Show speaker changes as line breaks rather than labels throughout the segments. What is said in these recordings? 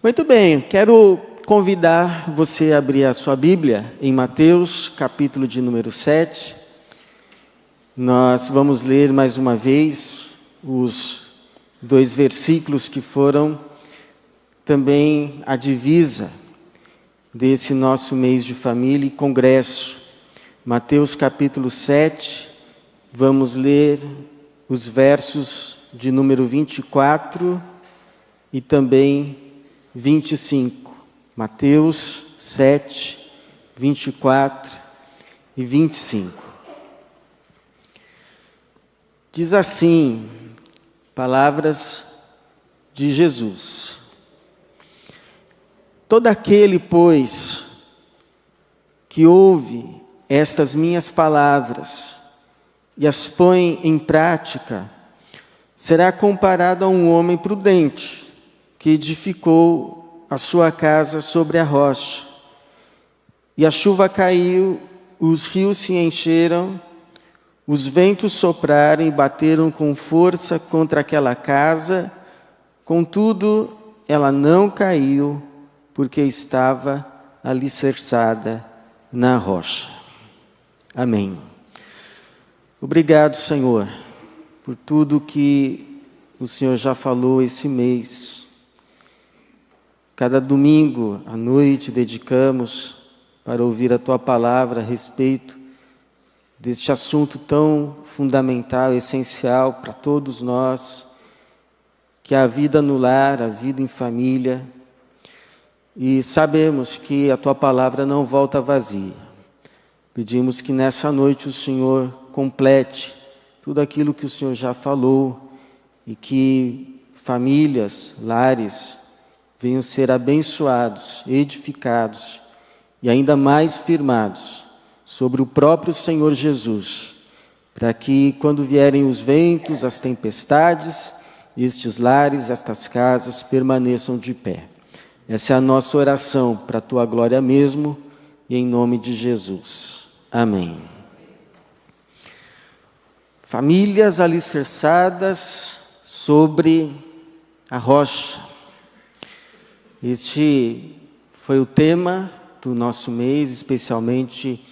Muito bem, quero convidar você a abrir a sua Bíblia em Mateus, capítulo de número 7. Nós vamos ler mais uma vez os 2 versículos que foram também a divisa desse nosso mês de família e congresso. Mateus capítulo 7, vamos ler os versos de número 24 e também 25. Mateus 7, 24 e 25. Diz assim, palavras de Jesus. Todo aquele, pois, que ouve estas minhas palavras e as põe em prática, será comparado a um homem prudente que edificou a sua casa sobre a rocha. E a chuva caiu, os rios se encheram, os ventos sopraram e bateram com força contra aquela casa, contudo, ela não caiu, porque estava alicerçada na rocha. Amém. Obrigado, Senhor, por tudo que o Senhor já falou esse mês. Cada domingo à noite dedicamos para ouvir a Tua palavra a respeito deste assunto tão fundamental, essencial para todos nós, que é a vida no lar, a vida em família. E sabemos que a Tua palavra não volta vazia. Pedimos que nessa noite o Senhor complete tudo aquilo que o Senhor já falou e que famílias, lares, venham ser abençoados, edificados e ainda mais firmados sobre o próprio Senhor Jesus, para que quando vierem os ventos, as tempestades, estes lares, estas casas permaneçam de pé. Essa é a nossa oração para a Tua glória mesmo e em nome de Jesus. Amém. Famílias alicerçadas sobre a rocha. Este foi o tema do nosso mês, especialmente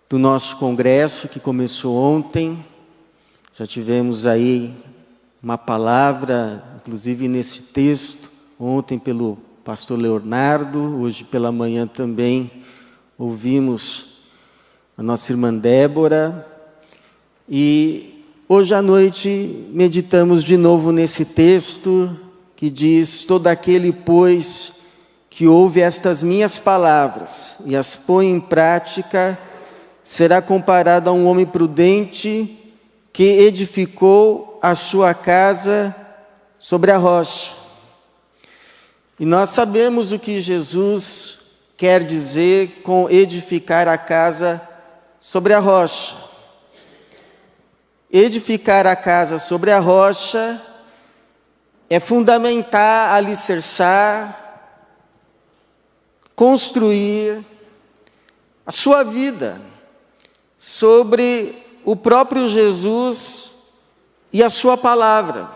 do nosso congresso que começou ontem. Já tivemos aí uma palavra, inclusive nesse texto, ontem pelo pastor Leonardo, hoje pela manhã também ouvimos a nossa irmã Débora. E hoje à noite meditamos de novo nesse texto que diz: todo aquele, pois, que ouve estas minhas palavras e as põe em prática, será comparado a um homem prudente que edificou a sua casa sobre a rocha. E nós sabemos o que Jesus quer dizer com edificar a casa sobre a rocha. Edificar a casa sobre a rocha é fundamentar, alicerçar, construir a sua vida sobre o próprio Jesus e a sua palavra.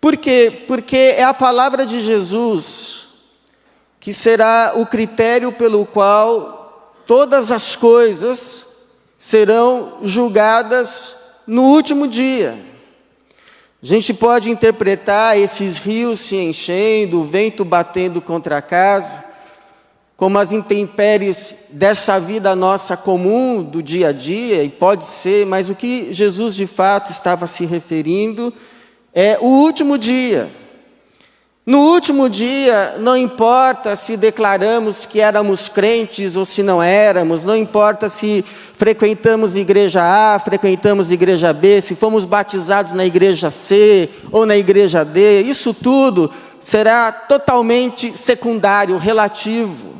Por quê? Porque é a palavra de Jesus que será o critério pelo qual todas as coisas serão julgadas no último dia. A gente pode interpretar esses rios se enchendo, o vento batendo contra a casa, como as intempéries dessa vida nossa comum, do dia a dia, e pode ser, mas o que Jesus de fato estava se referindo é o último dia. No último dia, não importa se declaramos que éramos crentes ou se não éramos, não importa se frequentamos igreja A, frequentamos igreja B, se fomos batizados na igreja C ou na igreja D, isso tudo será totalmente secundário, relativo.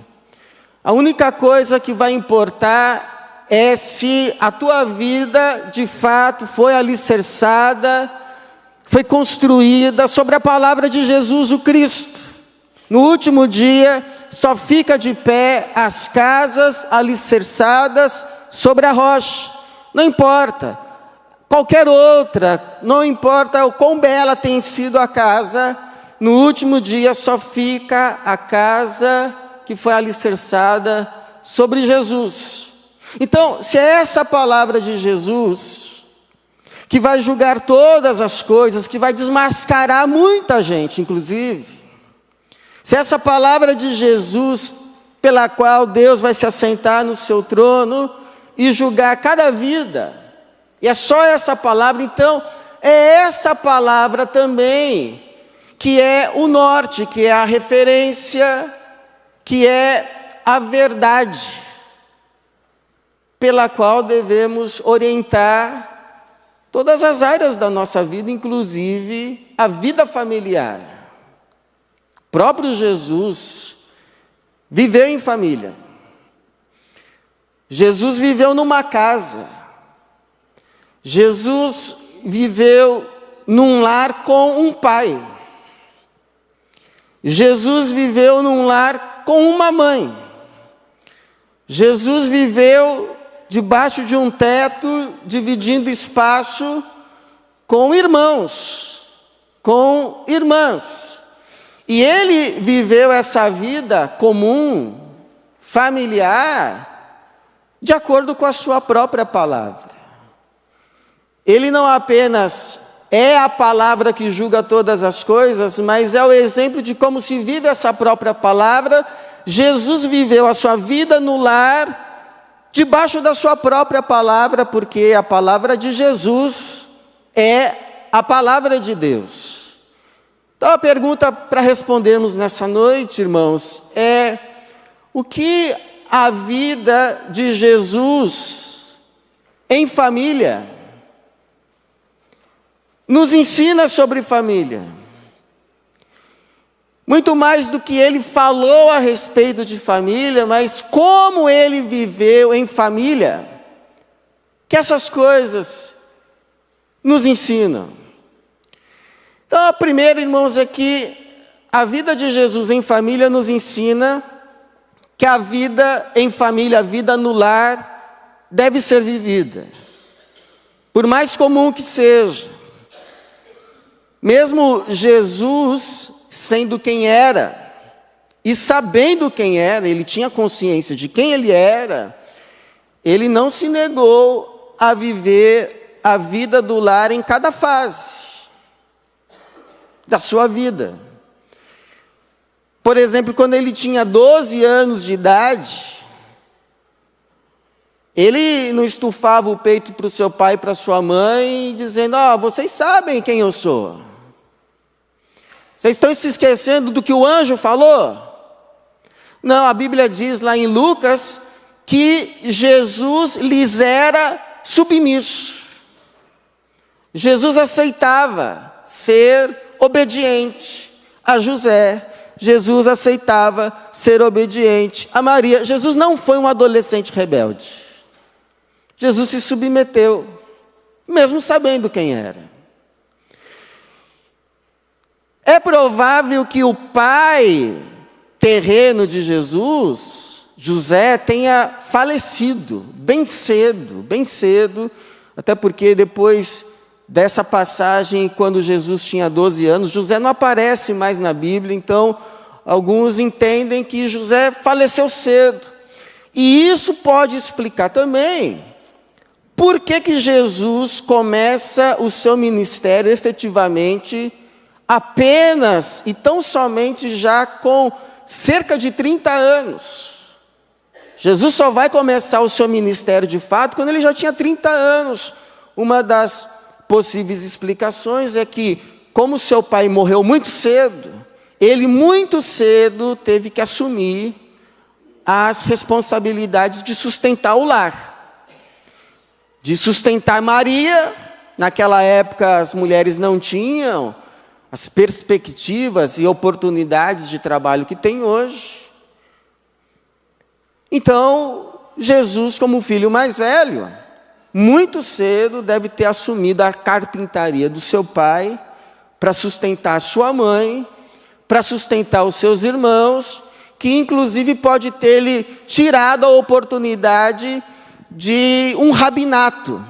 A única coisa que vai importar é se a tua vida de fato foi alicerçada, foi construída sobre a palavra de Jesus, o Cristo. No último dia, só fica de pé as casas alicerçadas sobre a rocha. Não importa qualquer outra, não importa o quão bela tenha sido a casa, no último dia só fica a casa que foi alicerçada sobre Jesus. Então, se é essa palavra de Jesus, que vai julgar todas as coisas, que vai desmascarar muita gente, inclusive, se essa palavra de Jesus, pela qual Deus vai se assentar no seu trono e julgar cada vida, e é só essa palavra, então, é essa palavra também, que é o norte, que é a referência, que é a verdade, pela qual devemos orientar todas as áreas da nossa vida, inclusive a vida familiar. O próprio Jesus viveu em família. Jesus viveu numa casa. Jesus viveu num lar com um pai. Jesus viveu num lar com uma mãe. Jesus viveu debaixo de um teto, dividindo espaço com irmãos, com irmãs. E ele viveu essa vida comum, familiar, de acordo com a sua própria palavra. Ele não apenas é a palavra que julga todas as coisas, mas é o exemplo de como se vive essa própria palavra. Jesus viveu a sua vida no lar, debaixo da sua própria palavra, porque a palavra de Jesus é a palavra de Deus. Então a pergunta para respondermos nessa noite, irmãos, é: o que a vida de Jesus em família nos ensina sobre família? Muito mais do que ele falou a respeito de família, mas como ele viveu em família, que essas coisas nos ensinam. Então, a primeira, irmãos, é que a vida de Jesus em família nos ensina que a vida em família, a vida no lar, deve ser vivida, por mais comum que seja. Mesmo Jesus sendo quem era, e sabendo quem era, ele tinha consciência de quem ele era, ele não se negou a viver a vida do lar em cada fase da sua vida. Por exemplo, quando ele tinha 12 anos de idade, ele não estufava o peito para o seu pai e para a sua mãe, dizendo: vocês sabem quem eu sou. Vocês estão se esquecendo do que o anjo falou? Não, a Bíblia diz lá em Lucas que Jesus lhes era submisso. Jesus aceitava ser obediente a José. Jesus aceitava ser obediente a Maria. Jesus não foi um adolescente rebelde. Jesus se submeteu, mesmo sabendo quem era. É provável que o pai terreno de Jesus, José, tenha falecido bem cedo, até porque depois dessa passagem, quando Jesus tinha 12 anos, José não aparece mais na Bíblia, então alguns entendem que José faleceu cedo. E isso pode explicar também por que Jesus começa o seu ministério efetivamente apenas e tão somente já com cerca de 30 anos. Jesus só vai começar o seu ministério de fato quando ele já tinha 30 anos. Uma das possíveis explicações é que, como seu pai morreu muito cedo, ele muito cedo teve que assumir as responsabilidades de sustentar o lar, de sustentar Maria. Naquela época as mulheres não tinham as perspectivas e oportunidades de trabalho que tem hoje. Então, Jesus, como filho mais velho, muito cedo deve ter assumido a carpintaria do seu pai para sustentar sua mãe, para sustentar os seus irmãos, que inclusive pode ter-lhe tirado a oportunidade de um rabinato,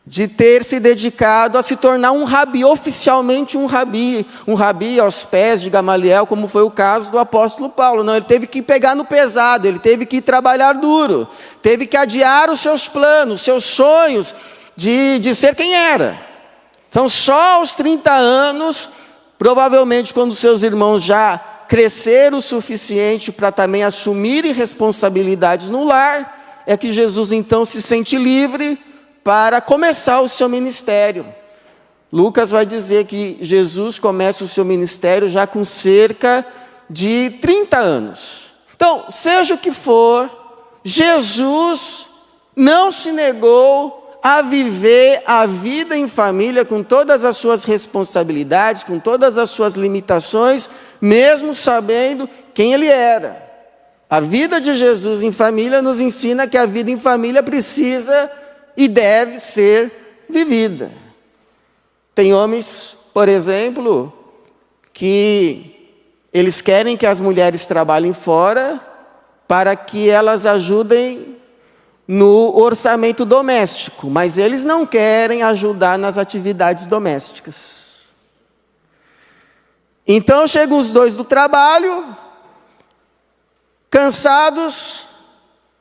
de ter se dedicado a se tornar um rabi, oficialmente um rabi aos pés de Gamaliel, como foi o caso do apóstolo Paulo. Não, ele teve que pegar no pesado, ele teve que trabalhar duro, teve que adiar os seus planos, seus sonhos de ser quem era. Então, só aos 30 anos, provavelmente quando seus irmãos já cresceram o suficiente para também assumirem responsabilidades no lar, é que Jesus então se sente livre para começar o seu ministério. Lucas vai dizer que Jesus começa o seu ministério já com cerca de 30 anos. Então, seja o que for, Jesus não se negou a viver a vida em família com todas as suas responsabilidades, com todas as suas limitações, mesmo sabendo quem ele era. A vida de Jesus em família nos ensina que a vida em família precisa e deve ser vivida. Tem homens, por exemplo, que eles querem que as mulheres trabalhem fora para que elas ajudem no orçamento doméstico, mas eles não querem ajudar nas atividades domésticas. Então chegam os dois do trabalho, cansados,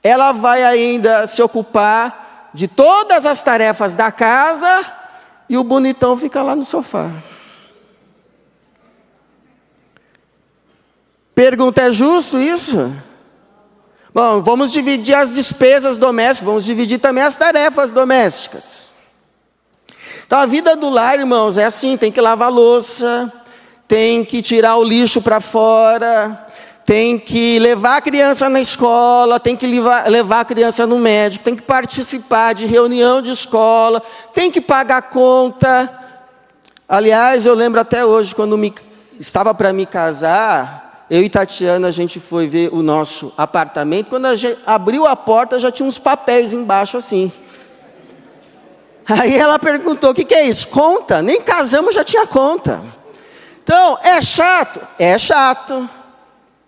ela vai ainda se ocupar de todas as tarefas da casa, e o bonitão fica lá no sofá. Pergunta: é justo isso? Bom, vamos dividir as despesas domésticas, vamos dividir também as tarefas domésticas. Então a vida do lar, irmãos, é assim: tem que lavar a louça, tem que tirar o lixo para fora, tem que levar a criança na escola, tem que levar a criança no médico, tem que participar de reunião de escola, tem que pagar conta. Aliás, eu lembro até hoje, quando estava para me casar, eu e Tatiana, a gente foi ver o nosso apartamento. Quando a gente abriu a porta, já tinha uns papéis embaixo assim. Aí ela perguntou: o que é isso? Conta? Nem casamos, já tinha conta. Então, é chato? É chato.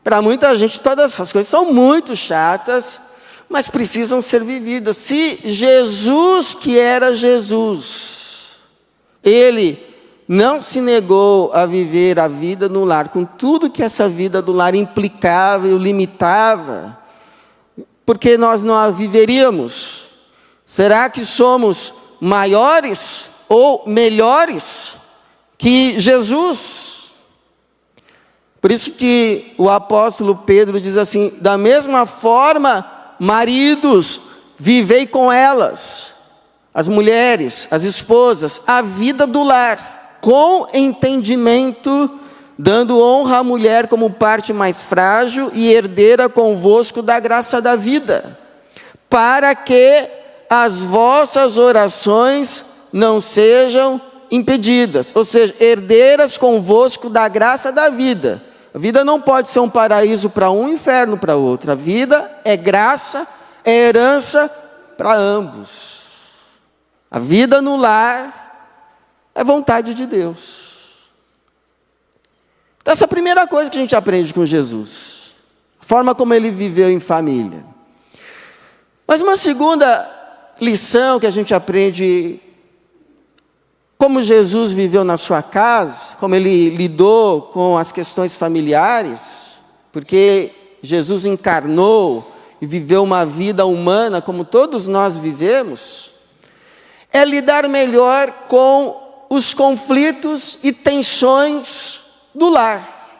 Para muita gente, todas essas coisas são muito chatas, mas precisam ser vividas. Se Jesus, que era Jesus, ele não se negou a viver a vida no lar, com tudo que essa vida do lar implicava e o limitava, porque nós não a viveríamos? Será que somos maiores ou melhores que Jesus? Por isso que o apóstolo Pedro diz assim: da mesma forma, maridos, vivei com elas, as mulheres, as esposas, a vida do lar, com entendimento, dando honra à mulher como parte mais frágil e herdeira convosco da graça da vida, para que as vossas orações não sejam impedidas, ou seja, herdeiras convosco da graça da vida. A vida não pode ser um paraíso para um, inferno para outro. A vida é graça, é herança para ambos. A vida no lar é vontade de Deus. Então, essa é a primeira coisa que a gente aprende com Jesus, a forma como ele viveu em família. Mas uma segunda lição que a gente aprende, como Jesus viveu na sua casa, como ele lidou com as questões familiares, porque Jesus encarnou e viveu uma vida humana como todos nós vivemos, é lidar melhor com os conflitos e tensões do lar.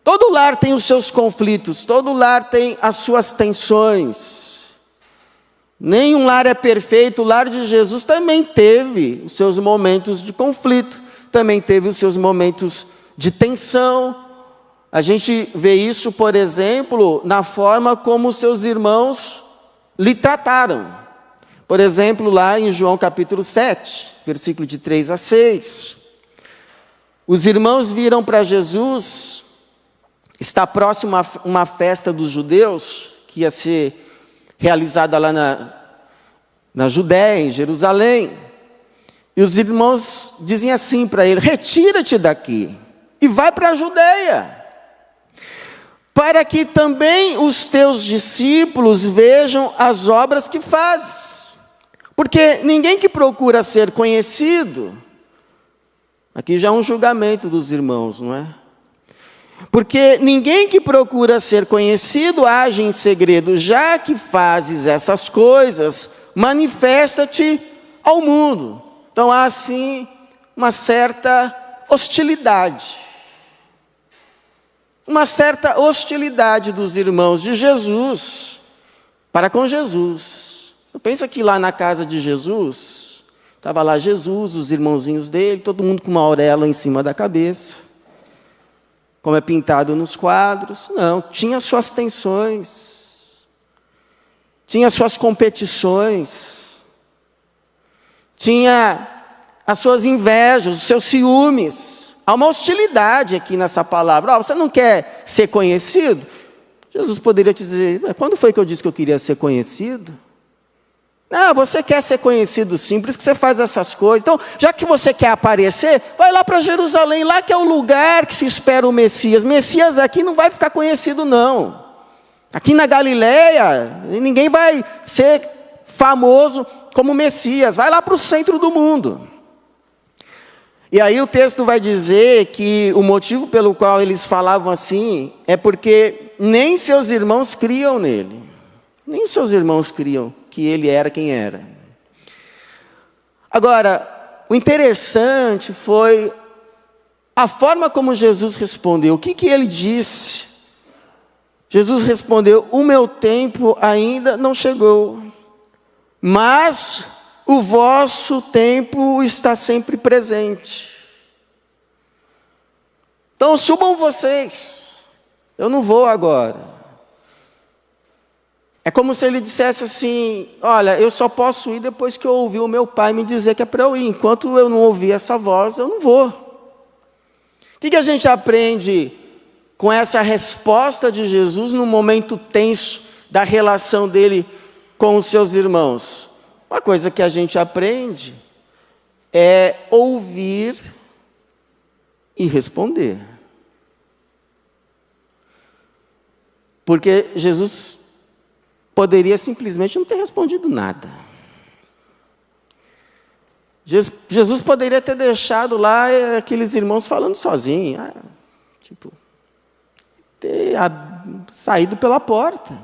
Todo lar tem os seus conflitos, todo lar tem as suas tensões. Nenhum lar é perfeito. O lar de Jesus também teve os seus momentos de conflito, também teve os seus momentos de tensão. A gente vê isso, por exemplo, na forma como os seus irmãos lhe trataram. Por exemplo, lá em João capítulo 7, versículo de 3 a 6. Os irmãos viram para Jesus, está próximo a uma festa dos judeus, que ia ser realizada lá na Judéia, em Jerusalém. E os irmãos dizem assim para ele: retira-te daqui e vai para a Judéia, para que também os teus discípulos vejam as obras que fazes. Porque ninguém que procura ser conhecido, aqui já é um julgamento dos irmãos, não é? Porque ninguém que procura ser conhecido age em segredo, já que fazes essas coisas, manifesta-te ao mundo. Então há assim uma certa hostilidade. Uma certa hostilidade dos irmãos de Jesus para com Jesus. Pensa que lá na casa de Jesus, estava lá Jesus, os irmãozinhos dele, todo mundo com uma auréola em cima da cabeça, como é pintado nos quadros. Não, tinha suas tensões, tinha suas competições, tinha as suas invejas, os seus ciúmes. Há uma hostilidade aqui nessa palavra. Você não quer ser conhecido? Jesus poderia te dizer, quando foi que eu disse que eu queria ser conhecido? Não, você quer ser conhecido sim, por isso que você faz essas coisas. Então, já que você quer aparecer, vai lá para Jerusalém, lá que é o lugar que se espera o Messias. Messias aqui não vai ficar conhecido não. Aqui na Galileia, ninguém vai ser famoso como Messias. Vai lá para o centro do mundo. E aí o texto vai dizer que o motivo pelo qual eles falavam assim é porque nem seus irmãos criam nele. Nem seus irmãos criam que ele era quem era. Agora, o interessante foi a forma como Jesus respondeu. O que ele disse? Jesus respondeu, o meu tempo ainda não chegou, mas o vosso tempo está sempre presente. Então subam vocês, eu não vou agora. É como se ele dissesse assim, olha, eu só posso ir depois que eu ouvir o meu pai me dizer que é para eu ir. Enquanto eu não ouvir essa voz, eu não vou. O que a gente aprende com essa resposta de Jesus no momento tenso da relação dele com os seus irmãos? Uma coisa que a gente aprende é ouvir e responder. Porque Jesus poderia simplesmente não ter respondido nada. Jesus poderia ter deixado lá aqueles irmãos falando sozinhos, ter saído pela porta.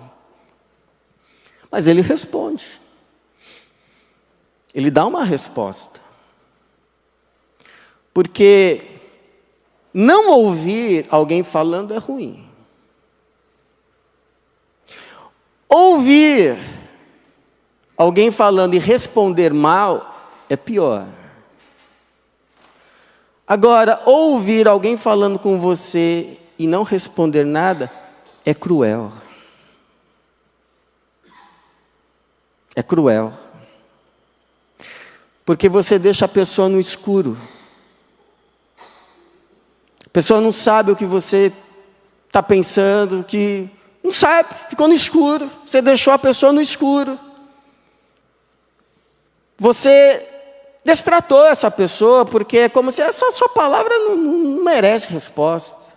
Mas ele responde. Ele dá uma resposta. Porque não ouvir alguém falando é ruim. Ouvir alguém falando e responder mal é pior. Agora, ouvir alguém falando com você e não responder nada é cruel. É cruel. Porque você deixa a pessoa no escuro. A pessoa não sabe o que você está pensando, que não sabe, ficou no escuro. Você deixou a pessoa no escuro. Você destratou essa pessoa, porque é como se essa sua palavra não merece resposta.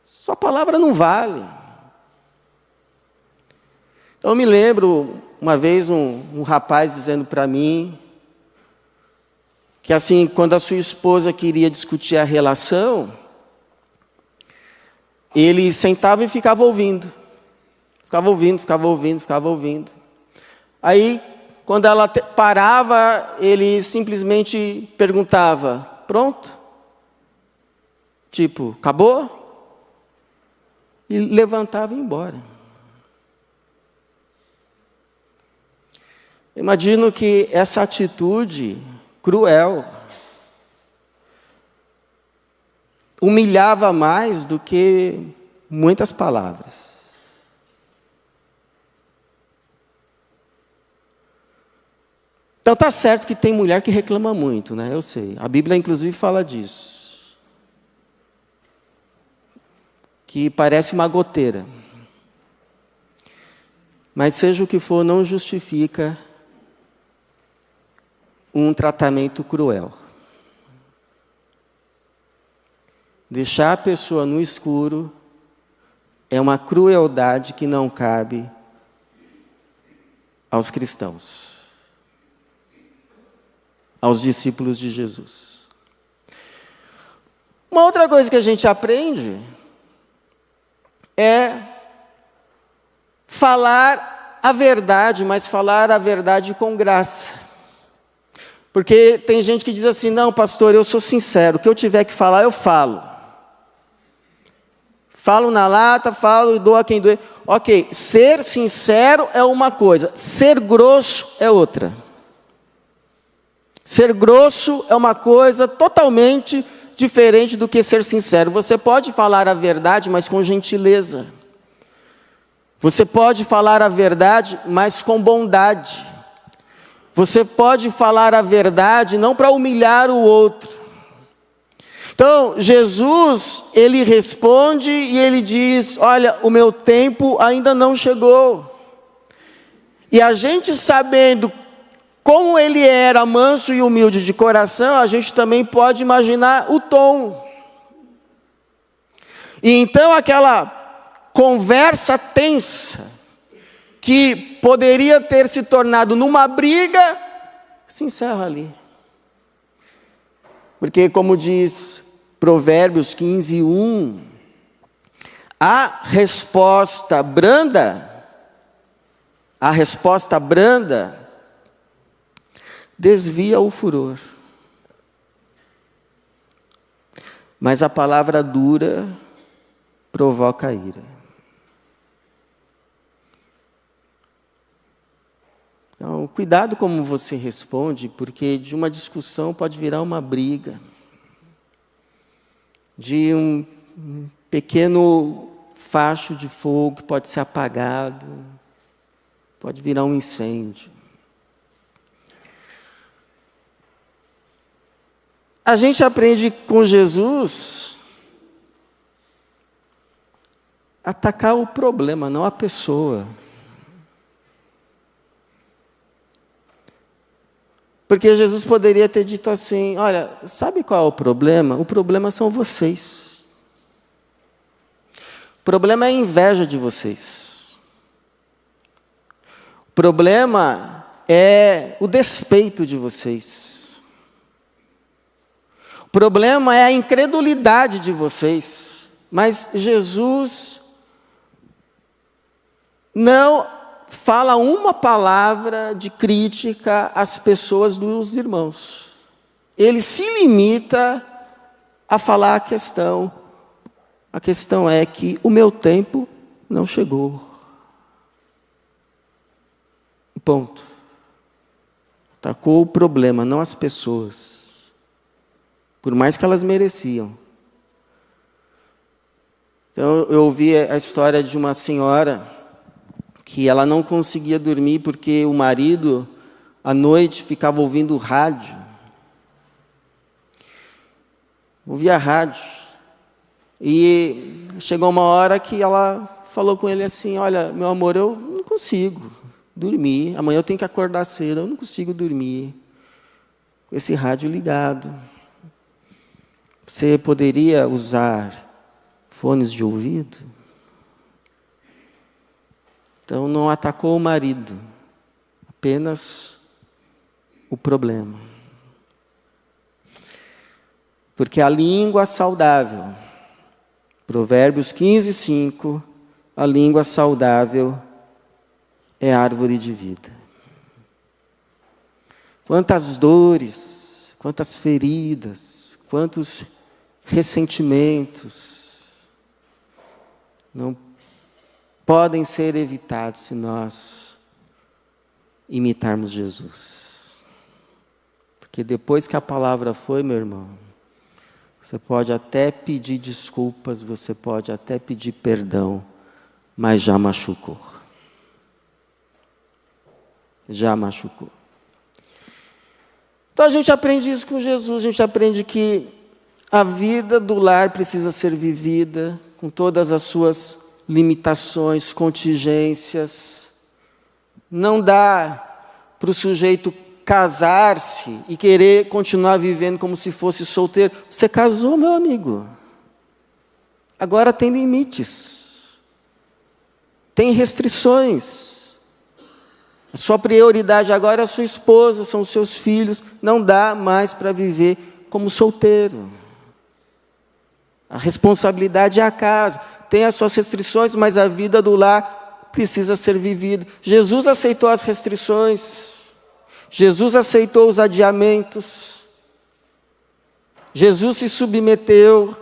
Sua palavra não vale. Então, eu me lembro, uma vez, um rapaz dizendo para mim, que assim, quando a sua esposa queria discutir a relação, ele sentava e ficava ouvindo. Ficava ouvindo. Aí, quando ela parava, ele simplesmente perguntava, pronto? Tipo, acabou? E levantava e ia embora. Imagino que essa atitude cruel humilhava mais do que muitas palavras. Então está certo que tem mulher que reclama muito, né? Eu sei. A Bíblia inclusive fala disso. Que parece uma goteira. Mas seja o que for, não justifica um tratamento cruel. Deixar a pessoa no escuro é uma crueldade que não cabe aos cristãos. aos discípulos de Jesus. Uma outra coisa que a gente aprende é falar a verdade, mas falar a verdade com graça. Porque tem gente que diz assim, não, pastor, eu sou sincero, o que eu tiver que falar, eu falo. Falo na lata, falo e dou a quem doer. Ok, ser sincero é uma coisa, ser grosso é outra. Ser grosso é uma coisa totalmente diferente do que ser sincero. Você pode falar a verdade, mas com gentileza. Você pode falar a verdade, mas com bondade. Você pode falar a verdade não para humilhar o outro. Então, Jesus, ele responde e ele diz, olha, o meu tempo ainda não chegou. E a gente sabendo como ele era manso e humilde de coração, a gente também pode imaginar o tom. E então aquela conversa tensa, que poderia ter se tornado numa briga, se encerra ali. Porque como diz Provérbios 15:1, a resposta branda desvia o furor. Mas a palavra dura provoca ira. Então, cuidado como você responde, porque de uma discussão pode virar uma briga. De um pequeno facho de fogo que pode ser apagado, pode virar um incêndio. A gente aprende com Jesus a atacar o problema, não a pessoa. Porque Jesus poderia ter dito assim, olha, sabe qual é o problema? O problema são vocês. O problema é a inveja de vocês. O problema é o despeito de vocês. O problema é a incredulidade de vocês. Mas Jesus não fala uma palavra de crítica às pessoas dos irmãos. Ele se limita a falar a questão. A questão é que o meu tempo não chegou. Ponto. Atacou o problema, não as pessoas. Por mais que elas mereciam. Então, eu ouvi a história de uma senhora que ela não conseguia dormir porque o marido, à noite, ficava ouvindo rádio. Ouvia rádio. E chegou uma hora que ela falou com ele assim, olha, meu amor, eu não consigo dormir. Amanhã eu tenho que acordar cedo, eu não consigo dormir com esse rádio ligado. Você poderia usar fones de ouvido? Então, não atacou o marido, apenas o problema. Porque a língua saudável, Provérbios 15:5, a língua saudável é árvore de vida. Quantas dores, quantas feridas, quantos ressentimentos não podem ser evitados se nós imitarmos Jesus. Porque depois que a palavra foi, meu irmão, você pode até pedir desculpas, você pode até pedir perdão, mas já machucou. Já machucou. Então a gente aprende isso com Jesus, a gente aprende que a vida do lar precisa ser vivida com todas as suas limitações, contingências. Não dá para o sujeito casar-se e querer continuar vivendo como se fosse solteiro. Você casou, meu amigo. Agora tem limites. Tem restrições. A sua prioridade agora é a sua esposa, são os seus filhos. Não dá mais para viver como solteiro. A responsabilidade é a casa. Tem as suas restrições, mas a vida do lar precisa ser vivida. Jesus aceitou as restrições. Jesus aceitou os adiamentos. Jesus se submeteu.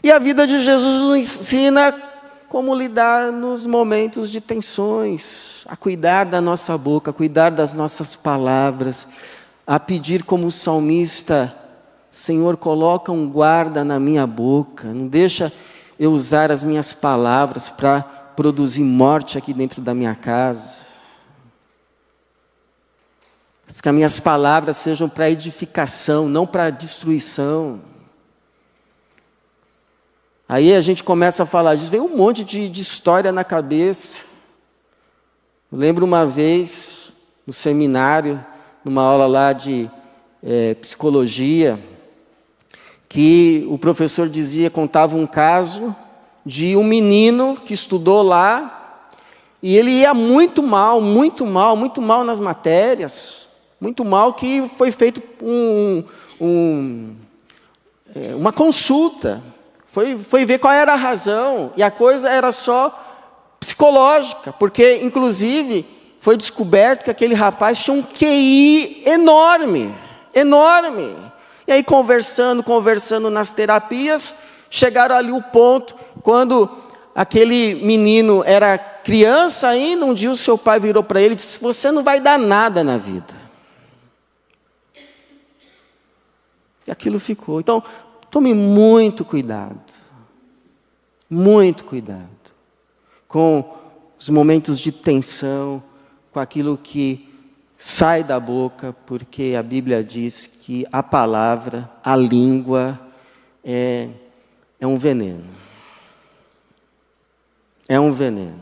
E a vida de Jesus nos ensina como lidar nos momentos de tensões, a cuidar da nossa boca, a cuidar das nossas palavras, a pedir como o salmista: Senhor, coloca um guarda na minha boca, não deixa eu usar as minhas palavras para produzir morte aqui dentro da minha casa. Que as minhas palavras sejam para edificação, não para destruição. Aí a gente começa a falar disso, vem um monte de história na cabeça. Eu lembro uma vez, no seminário, numa aula lá de psicologia, que o professor contava um caso de um menino que estudou lá, e ele ia muito mal nas matérias, muito mal, que foi feito uma consulta. Foi ver qual era a razão, e a coisa era só psicológica, porque, inclusive, foi descoberto que aquele rapaz tinha um QI enorme. E aí, conversando nas terapias, chegaram ali o ponto, quando aquele menino era criança ainda, um dia o seu pai virou para ele e disse: você não vai dar nada na vida. E aquilo ficou. Então, tome muito cuidado com os momentos de tensão, com aquilo que sai da boca, porque a Bíblia diz que a palavra, a língua, é um veneno. É um veneno.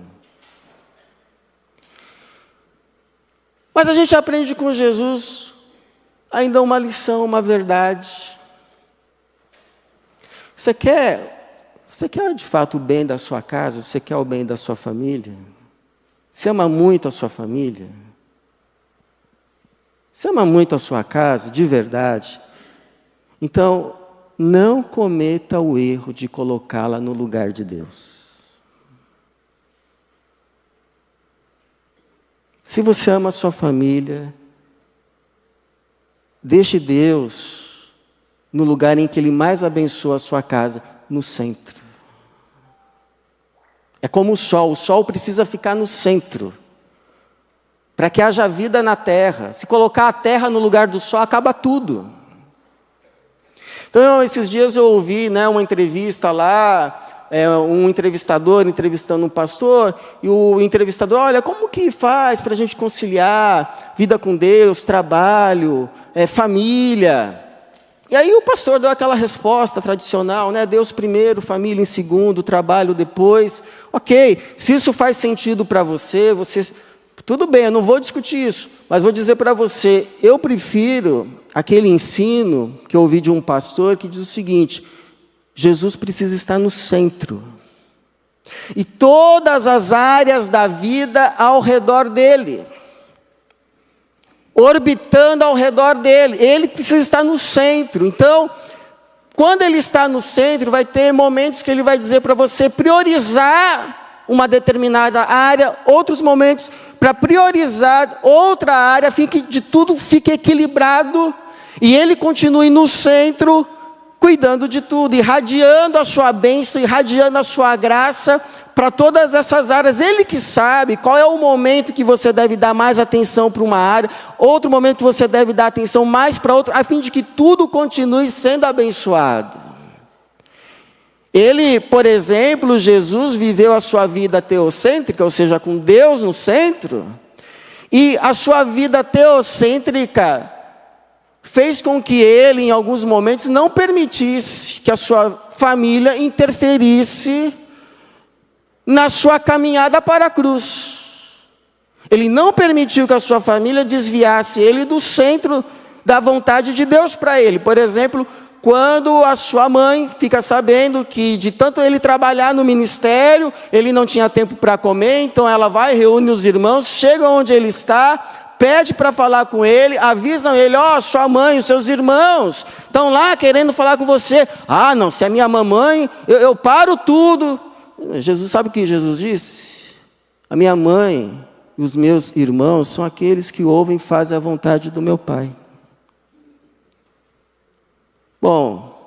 Mas a gente aprende com Jesus ainda uma lição, uma verdade. Você quer de fato o bem da sua casa? Você quer o bem da sua família? Você ama muito a sua família? Você ama muito a sua casa, de verdade? Então, não cometa o erro de colocá-la no lugar de Deus. Se você ama a sua família, deixe Deus no lugar em que Ele mais abençoa a sua casa, no centro. É como o sol precisa ficar no centro, para que haja vida na terra. Se colocar a terra no lugar do sol, acaba tudo. Então, esses dias eu ouvi uma entrevista lá, um entrevistador entrevistando um pastor, e o entrevistador: olha, como que faz para a gente conciliar vida com Deus, trabalho, família? E aí o pastor deu aquela resposta tradicional, Deus primeiro, família em segundo, trabalho depois. Ok, se isso faz sentido para você, tudo bem, eu não vou discutir isso, mas vou dizer para você, eu prefiro aquele ensino que eu ouvi de um pastor que diz o seguinte: Jesus precisa estar no centro. E todas as áreas da vida ao redor dele, orbitando ao redor dele. Ele precisa estar no centro. Então, quando ele está no centro, vai ter momentos que ele vai dizer para você priorizar uma determinada área, outros momentos para priorizar outra área, a fim que de tudo fique equilibrado, e ele continue no centro, cuidando de tudo, irradiando a sua bênção, irradiando a sua graça para todas essas áreas. Ele que sabe qual é o momento que você deve dar mais atenção para uma área, outro momento que você deve dar atenção mais para outra, a fim de que tudo continue sendo abençoado. Ele, por exemplo, Jesus viveu a sua vida teocêntrica, ou seja, com Deus no centro, e a sua vida teocêntrica fez com que ele, em alguns momentos, não permitisse que a sua família interferisse na sua caminhada para a cruz. Ele não permitiu que a sua família desviasse ele do centro da vontade de Deus para ele. Por exemplo, quando a sua mãe fica sabendo que de tanto ele trabalhar no ministério, ele não tinha tempo para comer, então ela vai, reúne os irmãos, chega onde ele está, pede para falar com ele, avisam ele, sua mãe, os seus irmãos estão lá querendo falar com você. Ah, não, se é minha mamãe, eu paro tudo. Jesus, sabe o que Jesus disse? A minha mãe e os meus irmãos são aqueles que ouvem e fazem a vontade do meu Pai. Bom,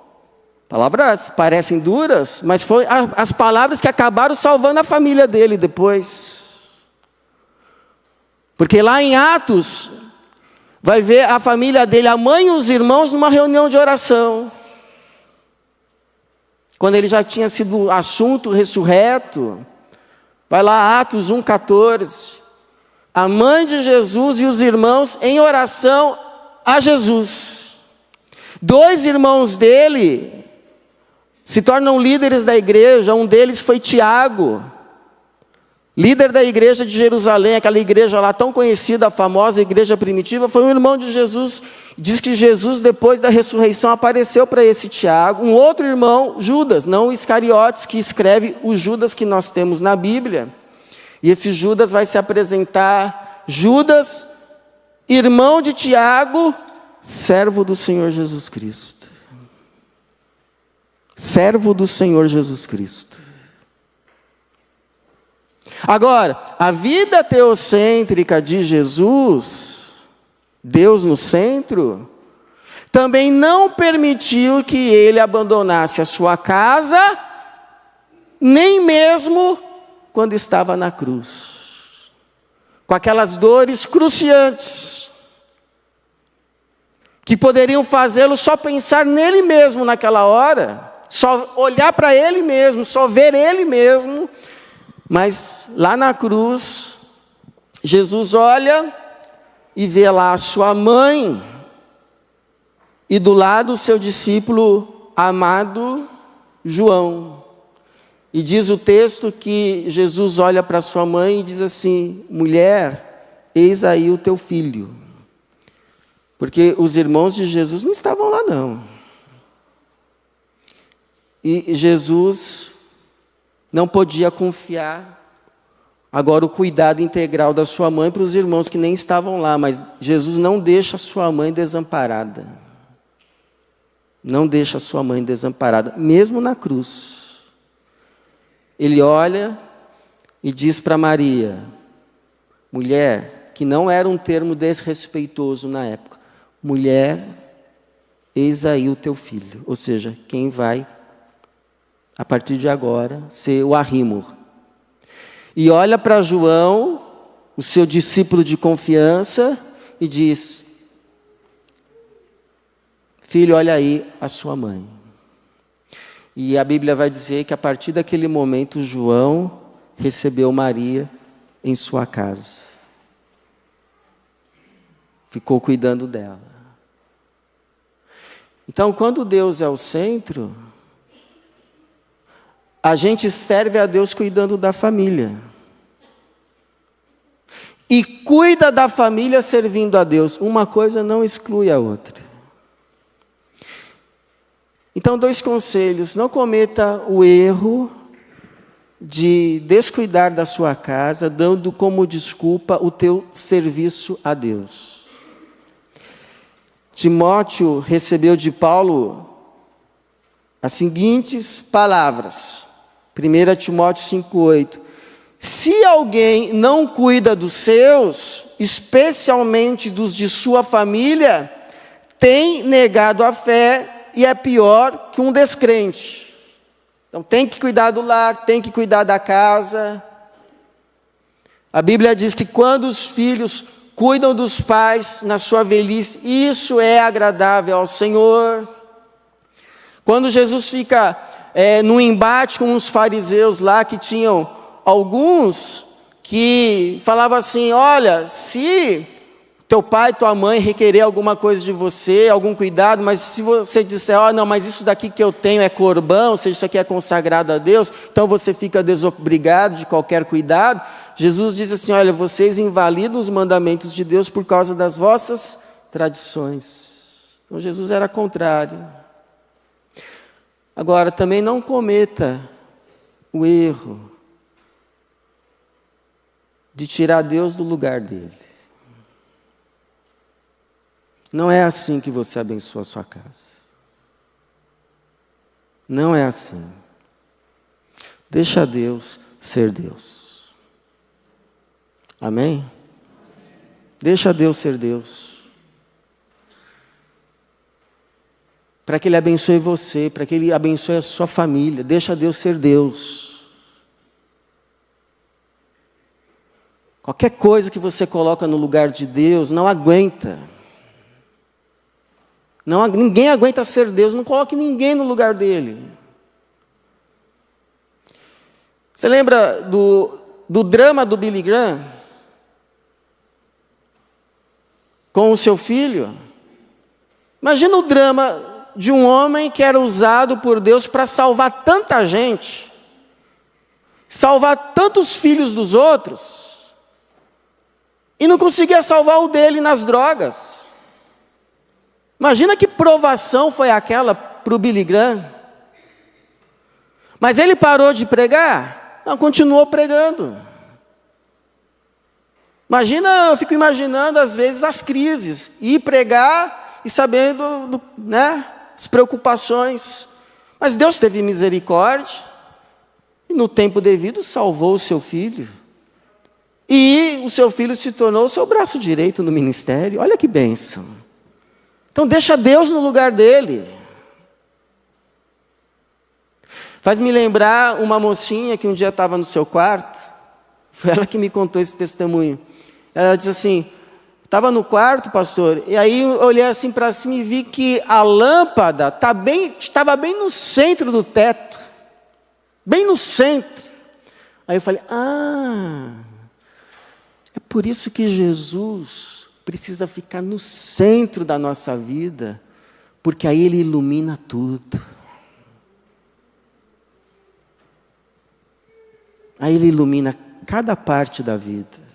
palavras parecem duras, mas foi as palavras que acabaram salvando a família dele depois. Porque lá em Atos, vai ver a família dele, a mãe e os irmãos, numa reunião de oração. Quando ele já tinha sido assunto ressurreto. Vai lá, Atos 1,14. A mãe de Jesus e os irmãos em oração a Jesus. 2 irmãos dele se tornam líderes da igreja. Um deles foi Tiago, líder da igreja de Jerusalém, aquela igreja lá tão conhecida, a famosa igreja primitiva. Foi um irmão de Jesus. Diz que Jesus, depois da ressurreição, apareceu para esse Tiago. Um outro irmão, Judas, não o Iscariotes, que escreve o Judas que nós temos na Bíblia. E esse Judas vai se apresentar, Judas, irmão de Tiago, servo do Senhor Jesus Cristo. Servo do Senhor Jesus Cristo. Agora, a vida teocêntrica de Jesus, Deus no centro, também não permitiu que ele abandonasse a sua casa, nem mesmo quando estava na cruz, com aquelas dores cruciantes, que poderiam fazê-lo só pensar nele mesmo naquela hora, só olhar para ele mesmo, só ver ele mesmo. Mas lá na cruz, Jesus olha e vê lá a sua mãe, e do lado o seu discípulo amado João. E diz o texto que Jesus olha para sua mãe e diz assim: mulher, eis aí o teu filho. Porque os irmãos de Jesus não estavam lá, não. E Jesus não podia confiar agora o cuidado integral da sua mãe para os irmãos que nem estavam lá. Mas Jesus não deixa a sua mãe desamparada. Não deixa a sua mãe desamparada, mesmo na cruz. Ele olha e diz para Maria, mulher, que não era um termo desrespeitoso na época, mulher, eis aí o teu filho. Ou seja, quem vai, a partir de agora, ser o Arrímor. E olha para João, o seu discípulo de confiança, e diz, filho, olha aí a sua mãe. E a Bíblia vai dizer que a partir daquele momento, João recebeu Maria em sua casa. Ficou cuidando dela. Então, quando Deus é o centro, a gente serve a Deus cuidando da família. E cuida da família servindo a Deus. Uma coisa não exclui a outra. Então, 2 conselhos. Não cometa o erro de descuidar da sua casa, dando como desculpa o teu serviço a Deus. Timóteo recebeu de Paulo as seguintes palavras. 1 Timóteo 5,8. Se alguém não cuida dos seus, especialmente dos de sua família, tem negado a fé e é pior que um descrente. Então tem que cuidar do lar, tem que cuidar da casa. A Bíblia diz que quando os filhos cuidam dos pais na sua velhice, isso é agradável ao Senhor. Quando Jesus fica num embate com os fariseus lá, que tinham alguns que falavam assim, olha, se teu pai e tua mãe requerer alguma coisa de você, algum cuidado, mas se você disser, não, mas isso daqui que eu tenho é corbão, ou seja, isso aqui é consagrado a Deus, então você fica desobrigado de qualquer cuidado. Jesus diz assim, olha, vocês invalidam os mandamentos de Deus por causa das vossas tradições. Então Jesus era contrário. Agora, também não cometa o erro de tirar Deus do lugar dele. Não é assim que você abençoa a sua casa. Não é assim. Deixa Deus ser Deus. Amém? Deixa Deus ser Deus. Para que Ele abençoe você, para que Ele abençoe a sua família. Deixa Deus ser Deus. Qualquer coisa que você coloca no lugar de Deus, não aguenta. Ninguém aguenta ser Deus, não coloque ninguém no lugar dele. Você lembra do drama do Billy Graham? Com o seu filho? Imagina o drama de um homem que era usado por Deus para salvar tanta gente, salvar tantos filhos dos outros, e não conseguia salvar o dele nas drogas. Imagina que provação foi aquela para o Billy Graham. Mas ele parou de pregar? Não, continuou pregando. Eu fico imaginando às vezes as crises, ir pregar e sabendo, as preocupações. Mas Deus teve misericórdia e no tempo devido salvou o seu filho. E o seu filho se tornou o seu braço direito no ministério. Olha que bênção. Então deixa Deus no lugar dele. Faz me lembrar uma mocinha que um dia estava no seu quarto. Foi ela que me contou esse testemunho. Ela disse assim, estava no quarto, pastor, e aí eu olhei assim para cima e vi que a lâmpada estava bem no centro do teto. Bem no centro. Aí eu falei, é por isso que Jesus precisa ficar no centro da nossa vida, porque aí Ele ilumina tudo. Aí Ele ilumina cada parte da vida.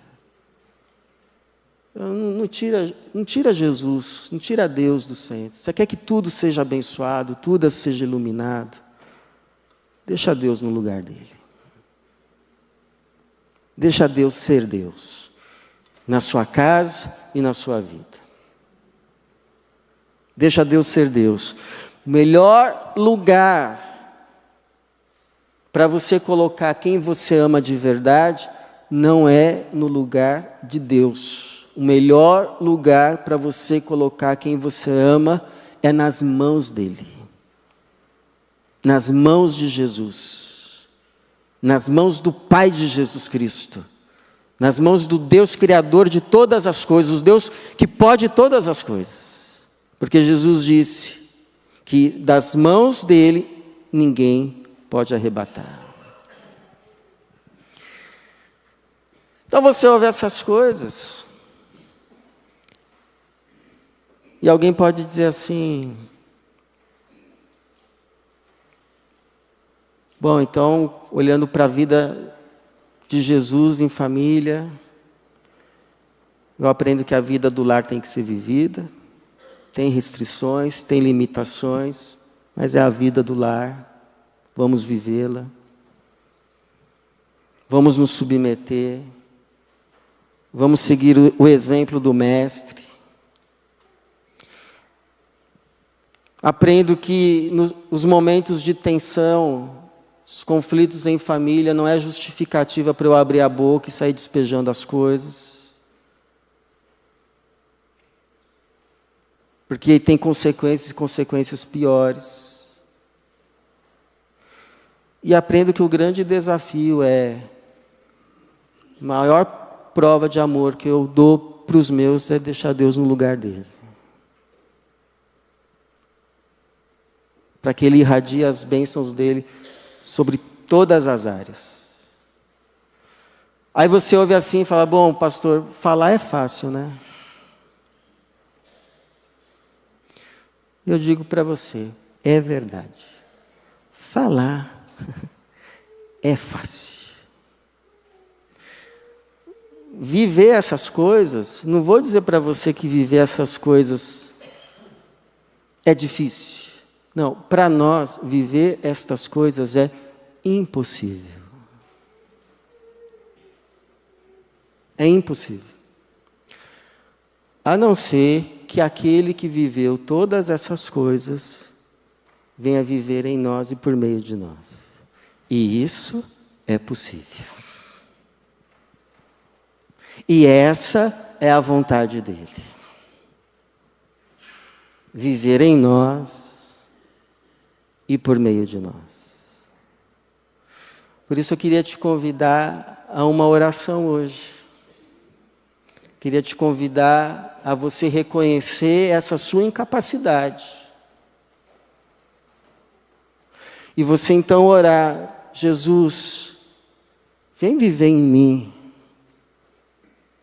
Não tira Jesus, não tira Deus do centro. Você quer que tudo seja abençoado, tudo seja iluminado? Deixa Deus no lugar dele. Deixa Deus ser Deus, na sua casa e na sua vida. Deixa Deus ser Deus. O melhor lugar para você colocar quem você ama de verdade não é no lugar de Deus. O melhor lugar para você colocar quem você ama é nas mãos dele. Nas mãos de Jesus. Nas mãos do Pai de Jesus Cristo. Nas mãos do Deus Criador de todas as coisas, o Deus que pode todas as coisas. Porque Jesus disse que das mãos dele ninguém pode arrebatar. Então você ouve essas coisas, e alguém pode dizer assim, bom, então, olhando para a vida de Jesus em família, eu aprendo que a vida do lar tem que ser vivida, tem restrições, tem limitações, mas é a vida do lar, vamos vivê-la, vamos nos submeter, vamos seguir o exemplo do Mestre. Aprendo que nos momentos de tensão, os conflitos em família não é justificativa para eu abrir a boca e sair despejando as coisas. Porque tem consequências e consequências piores. E aprendo que o grande desafio é, a maior prova de amor que eu dou para os meus é deixar Deus no lugar dele. Para que Ele irradie as bênçãos dele sobre todas as áreas. Aí você ouve assim e fala, bom, pastor, falar é fácil, né? Eu digo para você, é verdade. Falar é fácil. Viver essas coisas, não vou dizer para você que viver essas coisas é difícil. Não, para nós, viver estas coisas é impossível. É impossível. A não ser que aquele que viveu todas essas coisas venha viver em nós e por meio de nós. E isso é possível. E essa é a vontade dele. Viver em nós e por meio de nós. Por isso eu queria te convidar a uma oração hoje. Queria te convidar a você reconhecer essa sua incapacidade. E você então orar: Jesus, vem viver em mim.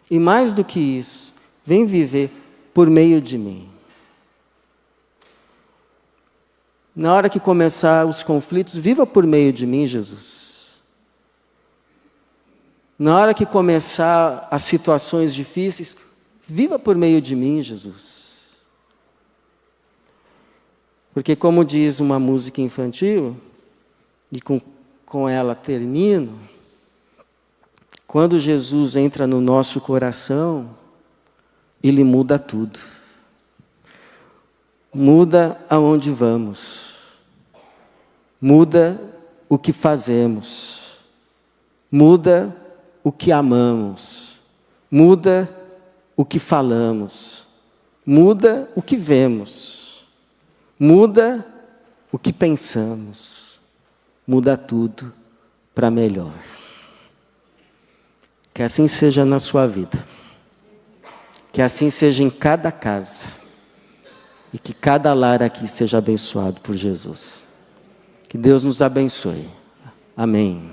E mais do que isso, vem viver por meio de mim. Na hora que começar os conflitos, viva por meio de mim, Jesus. Na hora que começar as situações difíceis, viva por meio de mim, Jesus. Porque como diz uma música infantil, e com ela termino, quando Jesus entra no nosso coração, Ele muda tudo. Muda aonde vamos. Muda o que fazemos. Muda o que amamos, muda o que falamos, muda o que vemos, muda o que pensamos, muda tudo para melhor. Que assim seja na sua vida, que assim seja em cada casa, e que cada lar aqui seja abençoado por Jesus. Que Deus nos abençoe. Amém.